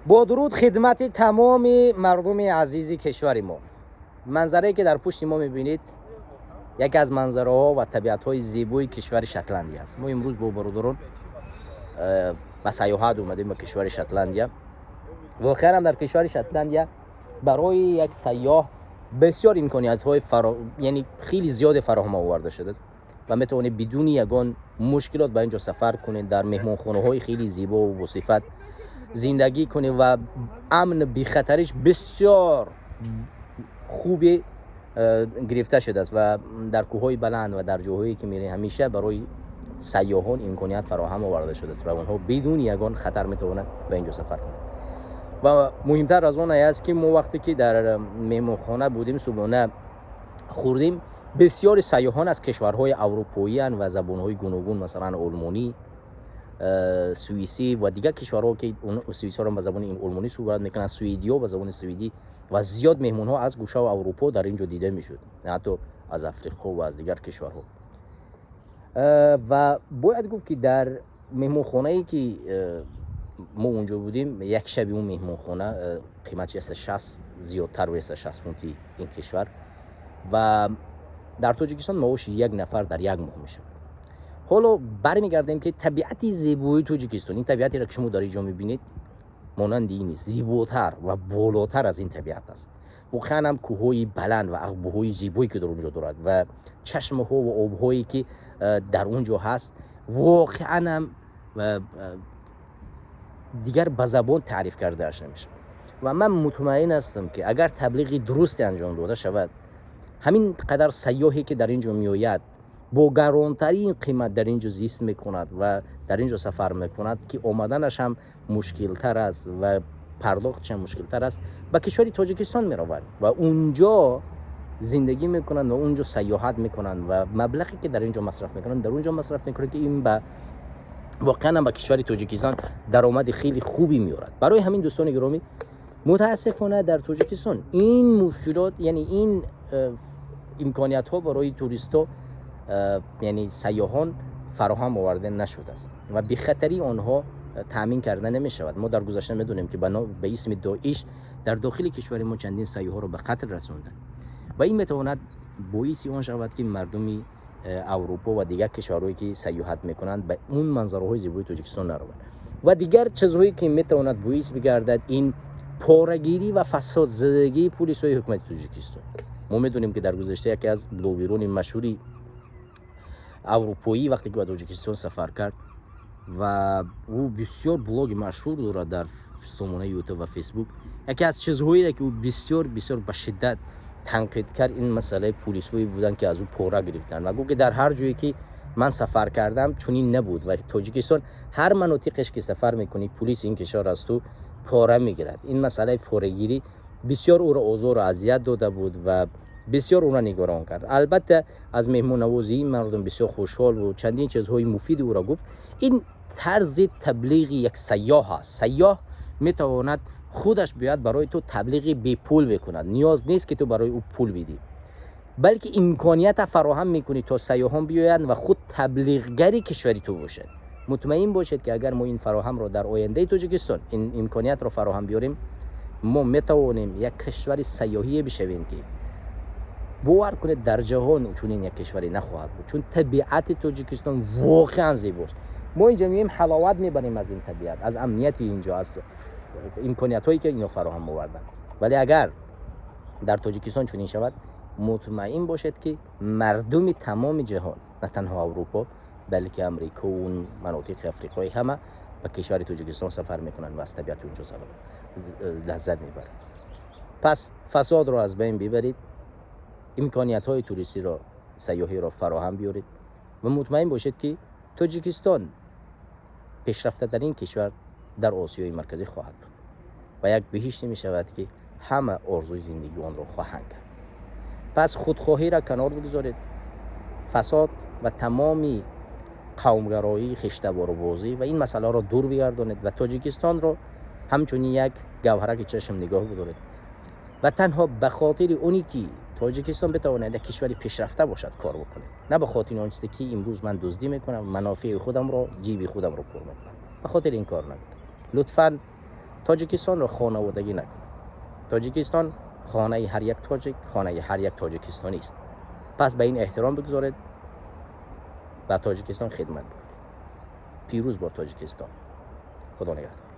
با درود خدمت تمام مردم عزیز کشور ما. منظره که در پشت ما میبینید یکی از منظره ها و طبیعت های زیبای کشور شتلندی است. ما امروز با برادران به سیاحت اومدیم به کشور شتلندیا. واقعا هم در کشور شتلندیا برای یک سیاح بسیار امکانیت های یعنی خیلی زیاد فراهم آورده شده است و میتونه بدون یگان مشکلات به اینجا سفر کنید، در مهمانخانه های خیلی زیبا و بصفت زندگی کنید و امن بی خطرش بسیار خوبی گرفته شده است و در کوههای بلند و در جاهایی که میره همیشه برای سیاحان امکانیت فراهم آورده شده است و اونها بدون یگان خطر میتونن به اینجا سفر کنند. و مهمتر از اون است که ما وقتی که در مهمانخانه بودیم صبحانه خوردیم، بسیار سیاحان از کشورهای اروپایی و زبانهای گوناگون مثلا آلمانی، سوئیسی و دیگر کشورها که سوئیس‌ها را به زبان آلمانی صحبت میکنن، سوئدی‌ها به زبان سوئدی و زیاد مهمان‌ها از گوشه و اروپا در اینجا دیده میشد، حتی از افریقا و از دیگر کشورها. و باید گفت که در مهمانخانه‌ای که ما اونجا بودیم، یک شب اون مهمانخانه قیمتش است 60 زیادتر و 60 فونتی این کشور و در تاجیکستان معاش یک نفر در یک ماه میشه. حالا برمیگردیم که طبیعت زیبای تاجیکستان، این طبیعتی را که شما در اینجا میبینید مانند این زیباتر و بالاتر از این طبیعت است. واقعا هم کوههای بلند و عقبه‌های زیبایی که در اونجا دارد و چشم‌ها و آب‌هایی که در اونجا هست واقعا هم دیگر به زبان تعریف کرده اش نمیشه و من مطمئن هستم که اگر تبلیغ درست انجام داده شود، همین قدر سیاحی که در اینجا میآید با گرانترین قیمت در اینجا زیست میکند و در اینجا سفر میکند که آمدنش هم مشکل تر است و پرداختش هم مشکل تر است، به کشور تاجیکستان میروند و اونجا زندگی میکنند و اونجا سیاحت میکنند و مبلغی که در اینجا مصرف میکنند در اونجا مصرف میکنند که این به واقعا به کشور تاجیکستان درآمد خیلی خوبی میارد. برای همین دوستان گرامی، متاسفانه در تاجیکستان این مشکلات، یعنی این امکانیت ها برای توریست ها یعنی سیاحان فراهم آورده نشده است و بی خطری آنها تامین کرده نمی شود. ما در گذشته میدونیم که به اسم داعش در داخل کشور ما چندین سیاح را به قتل رساندند و این میتواند باعث آن شود که مردمی اروپا و دیگر کشورهایی که سیاحت میکنند به اون منظره‌های زیبای تاجیکستان نروند و دیگر چیزهایی که میتواند باعث بگردد این پاره‌گیری و فساد زدگی پلیس‌های حکومت تاجیکستان. ما میدونیم که در گذشته یکی از بلوگران مشهوری اروپایی وقتی که به تاجیکستان سفر کرد و او بسیار بلاگ مشهور دارد در سامانه یوتیوب و فیسبوک، یکی از چیزهایی که او بسیار به شدت تنقید کرد این مسئله پلیس‌هایی بودن که از او پاره گرفتن و گفت که در هر جایی که من سفر کردم چنین نبود و تاجیکستان هر مناطقش که سفر میکنی پلیس این کشور از تو پاره میگیرد. این مسئله پاره‌گیری بسیار او را آزار و اذیت داده بود و بسیار او را نگران کرد. البته از مهمان نوازی مردم بسیار خوشحال و چندین چیزهای مفید او را گفت. این طرز تبلیغ یک سیاح است. سیاح میتواند خودش بیاد برای تو تبلیغ بی پول بکند، نیاز نیست که تو برای او پول بدی، بلکه امکانیت فراهم میکنی تا سیاحان بیایند و خود تبلیغگری کشوری تو باشد. مطمئن باشید که اگر ما این فراهم را در آینده تاجیکستان این امکانیت را فراهم بیاریم، ما میتوانیم یک کشور سیاحی بشویم که باور کنید در جهان چنین یک کشوری نخواهد بود، چون طبیعت تاجیکستان واقعا زیباست. ما اینجا میایم حلاوت میبریم از این طبیعت، از امنیت اینجا، از امکانیت هایی که اینا فراهم آوردن. ولی اگر در تاجیکستان چنین شود، مطمئن باشد که مردم تمام جهان، نه تنها اروپا بلکه امریکا و مناطق افریقایی همه به کشور تاجیکستان سفر میکنن و از طبیعت اونجا لذت میبرند. پس فساد را از بین ببرید، امکانیت های توریستی را، سیاحی را فراهم بیارید و مطمئن باشید که تاجیکستان پیشرفته ترین کشور در آسیای مرکزی خواهد بود و یک بهشتی می شود که همه آرزوی زندگی آن را خواهند کرد. پس خودخواهی را کنار بگذارید، فساد و تمامی قومگرایی، خشته‌بازی و این مسئله را دور بگردانید و تاجیکستان را همچنین یک گوهرک چشم نگاه بدارید و تنها به خاطر اونی که تاجیکستان بتواند یک کشوری پیشرفته باشد کار بکنید، نه به خاطر اون چیزی که امروز من دزدی میکنم، منافع خودم را، جیب خودم را پر میکنم. به خاطر این کار نکنید. لطفاً تاجیکستان را خانوادگی نکنید. تاجیکستان خانه هر یک تاجیک، خانه هر یک تاجیکستانی است. پس به این احترام بگذارید و تاجیکستان خدمت بکنید. پیروز با تاجیکستان. خدا نگهدار.